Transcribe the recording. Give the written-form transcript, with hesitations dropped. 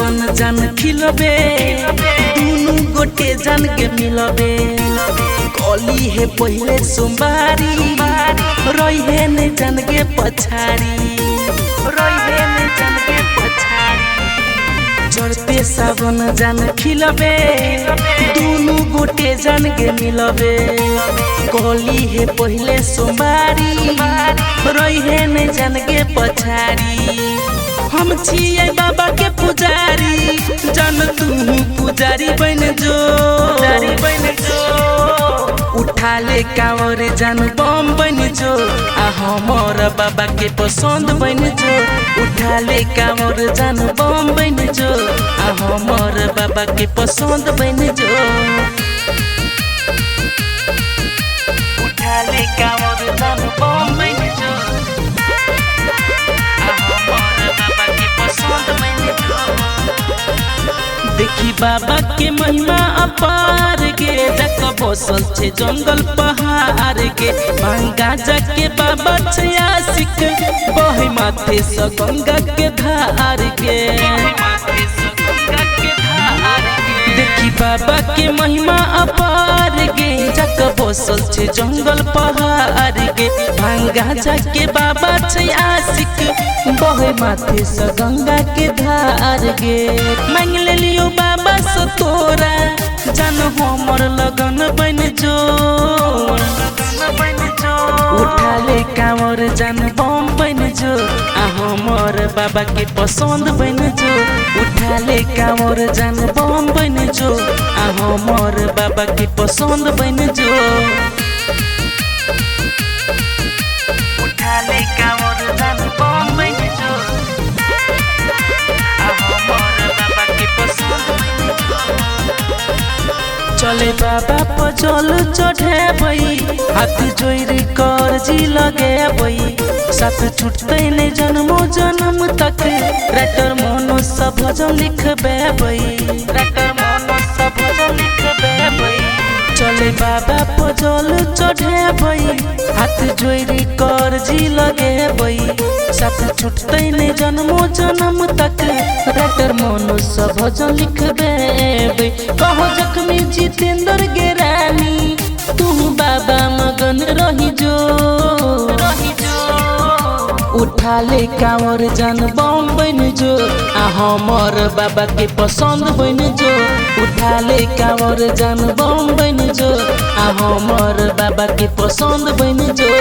सावन जान खिलबे दुनु गोटे जान के मिलबे कली है पहले सोमवारी रही है ने जान के पछाड़ी चढ़ते सावन जान खिलबे दुनु गोटे जान के मिलबे कली है पहले सोमवारी रही है ने जान के पछाड़ी हम छिए बाबा के पुजारी जान तू पुजारी बन जो उठा ले कांवर जान बम बन जो आ हमर बाबा के पसंद बन जो उठा ले कांवर जान बम बन जो आ हमर बाबा के पसंद बन जो उठा ले कांवर जान बम बन जो देखी बाबा के महिमा अपार के जक बसल छे जंगल पहाड़ के भांगा जाके बाबा छयासिक बहे माथे से गंगा के धार के देखी बाबा के महिमा अपार के जक बसल छे जंगल पहाड़ के भांगा जाके बाबा छयासिक बहे माथे से गंगा के धार गे मांग ले लियो बाबा से तोरा जान हमर लगन बन जो उठा ले कांवर जान बम बन जो आ हमर बाबा के पसंद बन जो उठा ले कांवर जान बम बन जो आ हमर बाबा के पसंद बन जो उठा ले कांवर जान बम बन जो आ हमर बाबा के पसंद बन जो चले बाबा पर जल चढ़ेबई हाथ जोड़ कर जी लगेबई साथ छूटते नहीं जन्मो जन्म तक राइटर मनो सब भजन लिखबेबई चले बाबा पर जल चढ़ेबई हाथ जोड़ कर जी लगेबई साथ छूटते नहीं जन्मो जन्म तक राइटर मनो सब भजन लिखबेबई कहो जख्मी जितेंद्र गेरानी तू बाबा मगन रही जो उठा ले कांवर जान बम बन जो आ हमर बाबा के पसंद बन जो उठा ले कांवर जान बम बन जो आ हमर बाबा के पसंद बन जो।